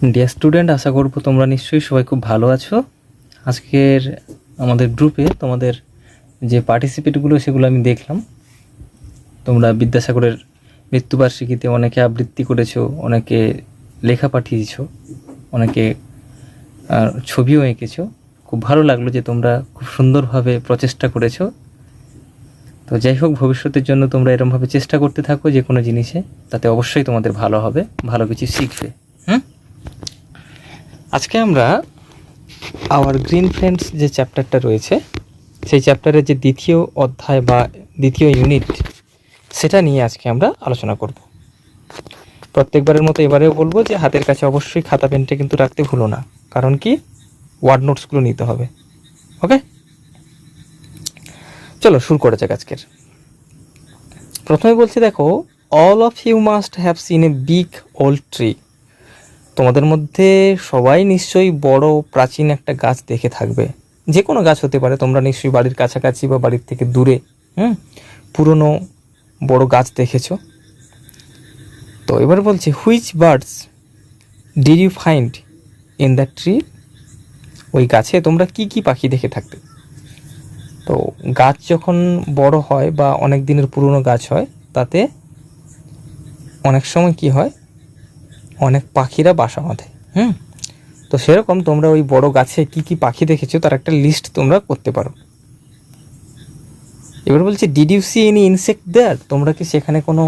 Dear student, আশা করব তোমরা নিশ্চয়ই সবাই খুব ভালো আছো। আজকের আমাদের গ্রুপে তোমাদের যে পার্টিসিপেটগুলো সেগুলো আমি দেখলাম। তোমরা বিদ্যাসাগরের মৃত্যুবার্ষিকীতে অনেকে আবৃত্তি করেছো, অনেকে লেখা পাঠিয়েছো, অনেকে ছবিও এঁকেছো। খুব ভালো লাগলো যে তোমরা খুব সুন্দরভাবে প্রচেষ্টা করেছো। তো যাই হোক, ভবিষ্যতের জন্য তোমরা এরমভাবে চেষ্টা করতে থাকো যে কোনো জিনিসে, তাতে অবশ্যই তোমাদের ভালো হবে, ভালো কিছু শিখবে। আজকে আমরা আওয়ার গ্রিন ফ্রেন্ডস যে চ্যাপ্টারটা রয়েছে, সেই চ্যাপ্টারের যে দ্বিতীয় অধ্যায় বা দ্বিতীয় ইউনিট, সেটা নিয়ে আজকে আমরা আলোচনা করব। প্রত্যেকবারের মতো এবারেও বলবো যে হাতের কাছে অবশ্যই খাতা পেনটা কিন্তু রাখতে ভুলো না, কারণ কি ওয়ার্ড নোটসগুলো নিতে হবে। ওকে, চলো শুরু করা যাক। আজকের প্রথমে বলছি, দেখো, all of you must have seen a big old tree. তোমাদের মধ্যে সবাই নিশ্চয়ই বড় প্রাচীন একটা গাছ দেখে থাকবে। যে কোনো গাছ হতে পারে, তোমরা নিশ্চয়ই বাড়ির কাছাকাছি বা বাড়ির থেকে দূরে পুরনো বড় গাছ দেখেছো। তো এবার বলছে, which birds did you find in the tree. ওই গাছে তোমরা কি কি পাখি দেখে থাকবে? তো গাছ যখন বড় হয় বা অনেক দিনের পুরনো গাছ হয়, তাতে অনেক সময় কি হয়, অনেক পাখিরা বাসা বাঁধে। তো সেরকম তোমরা ওই বড় গাছে কি কি পাখি দেখেছো তার একটা লিস্ট তোমরা করতে পারো। এবার বলছে, did you see any insect there. তোমরা কি সেখানে কোনো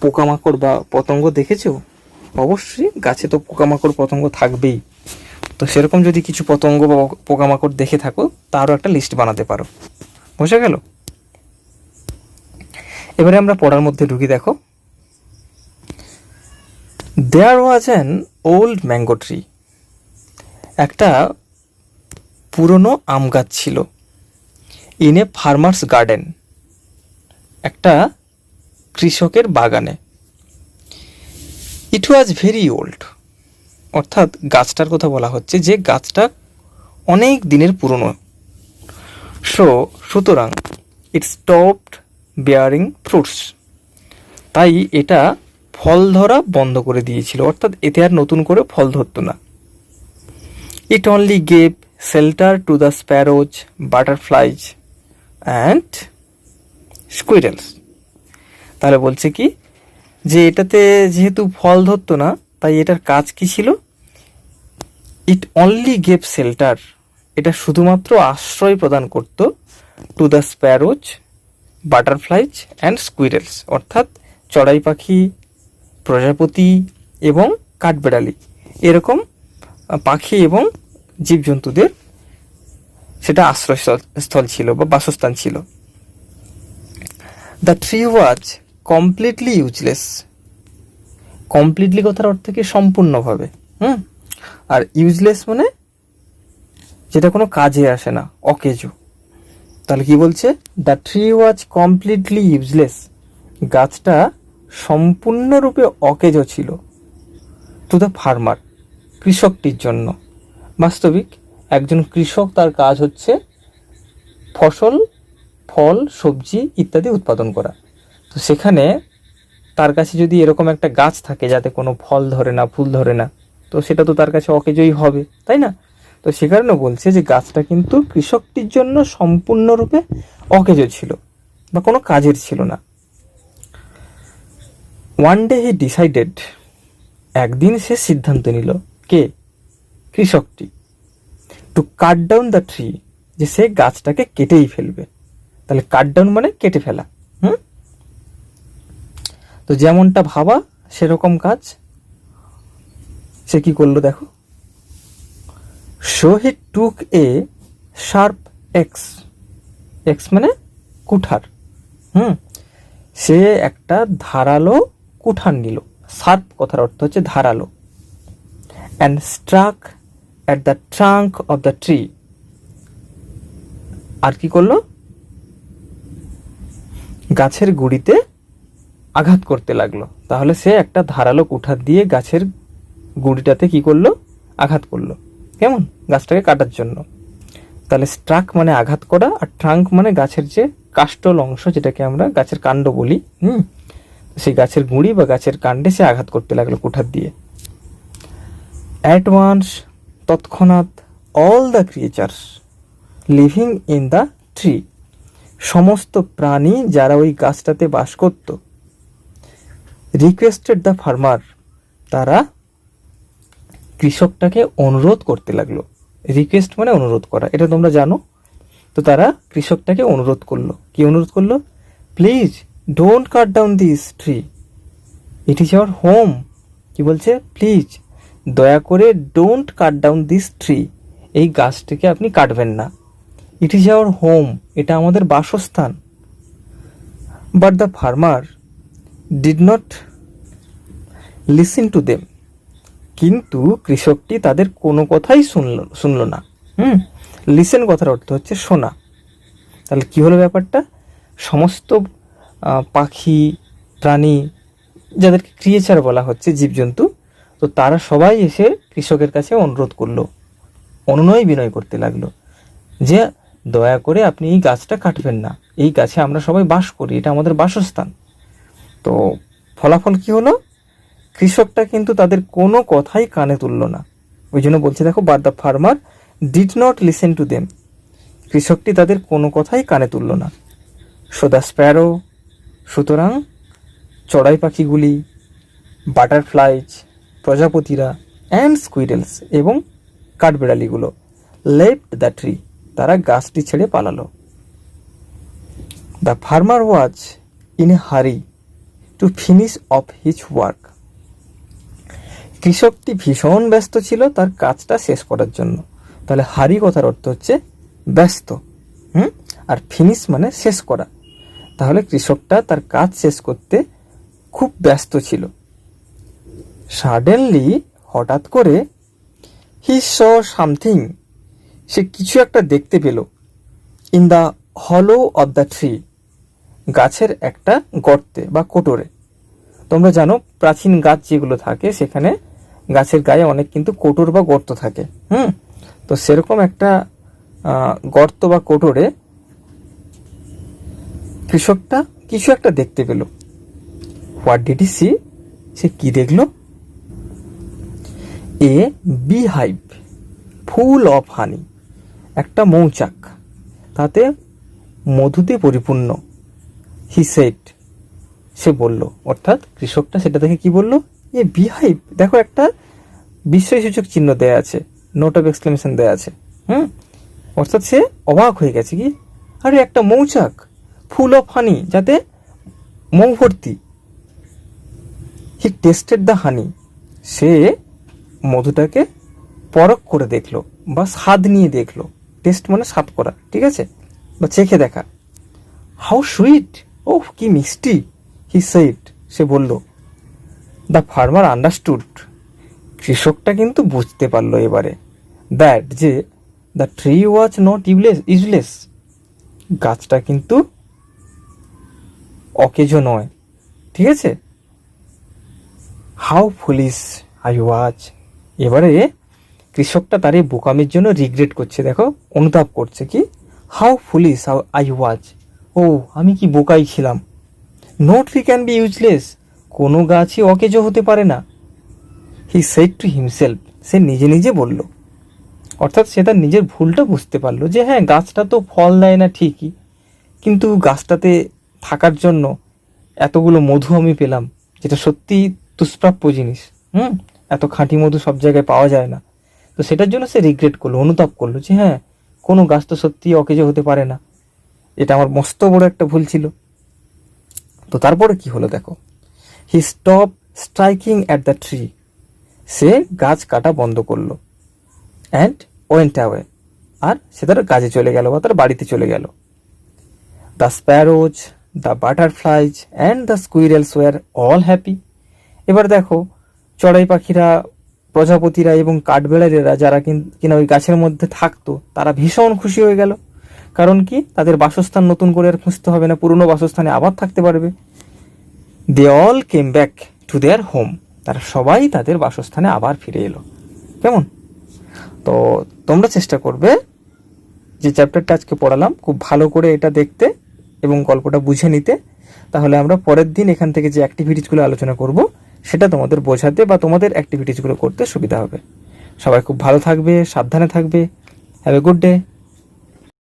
পোকামাকড় বা পতঙ্গ দেখেছো? অবশ্যই গাছে তো পোকামাকড় পতঙ্গ থাকবেই। তো সেরকম যদি কিছু পতঙ্গ বা পোকামাকড় দেখে থাকো, তারও একটা লিস্ট বানাতে পারো। বুঝে গেল? এবারে আমরা পড়ার মধ্যে ঢুকি। দেখো, there was an old mango tree. একটা পুরনো আম গাছ ছিল। ইন এ ফার্মার্স গার্ডেন, একটা কৃষকের বাগানে। ইট ওয়াজ ভেরি ওল্ড, অর্থাৎ গাছটার কথা বলা হচ্ছে যে গাছটা অনেক দিনের পুরনো। সুতরাং ইট স্টপড বেয়ারিং ফ্রুটস, তাই এটা ফল ধরা বন্ধ করে দিয়েছিল, অর্থাৎ এতে আর নতুন করে ফল ধরতো না। It only gave shelter to the sparrows, butterflies and squirrels. তাহলে বলছে কি, যে এটাতে যেহেতু ফল ধরতো না, তাই এটার কাজ কি ছিল? ইট অনলি গেভ শেল্টার, এটা শুধুমাত্র আশ্রয় প্রদান করত to the sparrows, butterflies and squirrels, অর্থাৎ চড়াই পাখি, প্রজাপতি এবং কাঠবেড়ালি, এরকম পাখি এবং জীবজন্তুদের সেটা আশ্রয়স্থল ছিল বা বাসস্থান ছিল। The tree was completely useless. Completely কথার অর্থ কি? সম্পূর্ণভাবে। আর ইউজলেস মানে যেটা কোনো কাজে আসে না, অকেজো। তাহলে কি বলছে? The tree was completely useless, গাছটা সম্পূর্ণরূপে অকেজো ছিল। টু দ্য ফার্মার, কৃষকটির জন্য। বাস্তবিক একজন কৃষক, তার কাজ হচ্ছে ফসল, ফল, সবজি ইত্যাদি উৎপাদন করা। তো সেখানে তার কাছে যদি এরকম একটা গাছ থাকে যাতে কোনো ফল ধরে না, ফুল ধরে না, তো সেটা তো তার কাছে অকেজোই হবে, তাই না? তো সে কারণে বলছে যে গাছটা কিন্তু কৃষকটির জন্য সম্পূর্ণরূপে অকেজো ছিল বা কোনো কাজের ছিল না। ওয়ান ডে হি ডিসাইডেড, একদিন সে সিদ্ধান্ত নিল। কে? কৃষকটি। To cut down the tree, যে সে গাছটাকে কেটেই ফেলবে। তাহলে কাট ডাউন মানে কেটে ফেলা। তো যেমনটা ভাবা সেরকম কাজ। সে কি করলো দেখো, so he took A sharp x, x মানে কুঠার। সে একটা ধারালো কুঠার নিল। শার্প কথার অর্থ হচ্ছে ধারালো। And struck at the trunk of the tree, আর কি করলো? গাছের গুড়িতে আঘাত করতে লাগলো। তাহলে সে একটা ধারালো কুঠার দিয়ে গাছের গুড়িটাতে কি করলো? আঘাত করলো। কেমন? গাছটাকে কাটার জন্য। তাহলে স্ট্রাক মানে আঘাত করা, আর ট্রাঙ্ক মানে গাছের যে কাষ্ঠল অংশ, যেটাকে আমরা গাছের কাণ্ড বলি। সেই গাছের গুঁড়ি বা গাছের কাণ্ডে সে আঘাত করতে লাগলো কুঠার দিয়ে। অ্যাট ওয়ান্স, তৎক্ষণাৎ, all the creatures living in the tree, সমস্ত প্রাণী যারা ওই গাছটাতে বাস করত, রিকোয়েস্টেড দ্য ফার্মার, তারা কৃষকটাকে অনুরোধ করতে লাগলো। রিকোয়েস্ট মানে অনুরোধ করা, এটা তোমরা জানো। তো তারা কৃষকটাকে অনুরোধ করলো, কি অনুরোধ করলো? Please don't cut down this tree, it is our home. কি বলছে? প্লিজ, দয়া করে, don't cut down this tree, এই গাছটিকে আপনি কাটবেন না। ইট ইজ আওয়ার হোম, এটা আমাদের বাসস্থান। But the farmer did not listen to them, কিন্তু কৃষকটি তাদের কোনো কথাই শুনল না। লিসেন কথার অর্থ হচ্ছে শোনা। তাহলে কি হলো ব্যাপারটা? সমস্ত পাখি, প্রাণী, যাদেরকে ক্রিয়েচার বলা হচ্ছে, জীবজন্তু, তো তারা সবাই এসে কৃষকের কাছে অনুরোধ করলো, অনুনয় বিনয় করতে লাগলো যে দয়া করে আপনি এই গাছটা কাটবেন না, এই গাছে আমরা সবাই বাস করি, এটা আমাদের বাসস্থান। তো ফলাফল কি হলো? কৃষকটা কিন্তু তাদের কোনো কথাই কানে তুলল না। ওই জন্য বলছে দেখো, but the farmer did not listen to them, কৃষকটি তাদের কোনো কথাই কানে তুলল না। সো দ্য স্প্যারো, সুতরাং চড়াই পাখিগুলি, বাটারফ্লাইজ, প্রজাপতিরা, অ্যান্ড স্কুইরেলস, এবং কাঠবেড়ালিগুলো, লেফট দ্য ট্রি, তারা গাছটি ছেড়ে পালালো। The farmer was in a hurry to finish off his work, কৃষকটি ভীষণ ব্যস্ত ছিল তার কাজটা শেষ করার জন্য। তাহলে হারি কথার অর্থ হচ্ছে ব্যস্ত, আর ফিনিশ মানে শেষ করা। তাহলে কৃষকটা তার কাজ শেষ করতে খুব ব্যস্ত ছিল। সাডেনলি, হঠাৎ করে, হি স সামথিং, সে কিছু একটা দেখতে পেল। ইন দ্য হলো অব দ্য ট্রি, গাছের একটা গর্তে বা কোটরে। তোমরা জানো প্রাচীন গাছ যেগুলো থাকে সেখানে গাছের গায়ে অনেক কিন্তু কোটর বা গর্ত থাকে। তো সেরকম একটা গর্ত বা কোটরে কৃষকটা কিছু একটা দেখতে পেল। হোয়াট ডিড হি সি, সে কি দেখলো? A bee hive full of honey, একটা মৌচাক, তাতে মধুতে পরিপূর্ণ। হি সেড, সে বলল, অর্থাৎ কৃষকটা সেটা দেখে কি বলল? এ বি হাইভ, দেখো একটা বিস্ময়সূচক চিহ্ন দেয়া আছে, নোট অফ এক্সক্লেমেশন দেয়া আছে। অর্থাৎ সে অবাক হয়ে গেছে, কি, আরে একটা মৌচাক, ফুল অফ হানি, যাতে মৌ ভর্তি। হি টেস্টেড দ্য হানি, সে মধুটাকে পরখ করে দেখলো বা স্বাদ নিয়ে দেখলো। টেস্ট মানে স্বাদ করা, ঠিক আছে, বা চেখে দেখা। হাউ সুইট, ওহ কি মিষ্টি। হি সেড, সে বলল। দ্য ফার্মার আন্ডারস্টুড, কৃষকটা কিন্তু বুঝতে পারলো এবারে, দ্যাট, যে the tree was not useless, গাছটা কিন্তু অকেজো নয়, ঠিক আছে। হাউ ফুলিশ আই ওয়াজ, এবারে কৃষকটা তার এই বোকামির জন্য রিগ্রেট করছে, দেখো, অনুতাপ করছে। কি, হাউ ফুলিশ আই ওয়াজ, ও আমি কি বোকাই ছিলাম। No tree can be useless, কোনো গাছই অকেজো হতে পারে না। হি সেড টু হিমসেলফ, সে নিজে নিজে বলল। অর্থাৎ সে তার নিজের ভুলটা বুঝতে পারলো, যে হ্যাঁ, গাছটা তো ফল দেয় না ঠিকই, কিন্তু গাছটাতে থাকার জন্য এতগুলো মধু আমি পেলাম, যেটা সত্যি দুষ্প্রাপ্য জিনিস। এত খাঁটি মধু সব জায়গায় পাওয়া যায় না। তো সেটার জন্য সে রিগ্রেট করলো, অনুতাপ করলো, যে হ্যাঁ, কোনো গাছ তো সত্যি অকেজো হতে পারে না, এটা আমার মস্ত বড় একটা ভুল ছিল। তো তারপরে কি হলো দেখো, he stop striking at the tree, সে গাছ কাটা বন্ধ করলো। অ্যান্ড ওয়েন্ট অ্যাওয়ে, আর সে তার কাজে চলে গেল বা তার বাড়িতে চলে গেল। The sparrows, the butterflies and the squirrels were all happy. এবার দেখো, চড়াই পাখিরা, প্রজাপতিরা এবং কাঠবেড়ালিরা, যারা কিনা ওই গাছের মধ্যে থাকতো, তারা ভীষণ খুশি হয়ে গেল। কারণ কি, তাদের বাসস্থান নতুন করে আর খুঁজতে হবে না, পুরনো বাসস্থানে আবার থাকতে পারবে। They all came back to their home, তারা সবাই তাদের বাসস্থানে আবার ফিরে এলো। কেমন? তো তোমরা চেষ্টা করবে যে চ্যাপ্টারটা আজকে পড়ালাম খুব ভালো করে এটা দেখতে এবং গল্পটা বুঝে নিতে। তাহলে আমরা পরের দিন এখান থেকে যে অ্যাক্টিভিটিসগুলো আলোচনা করব সেটা তোমাদের বোঝাতে বা তোমাদের অ্যাক্টিভিটিসগুলো করতে সুবিধা হবে। সবাই খুব ভালো থাকবে, সাবধানে থাকবে। Have a good day.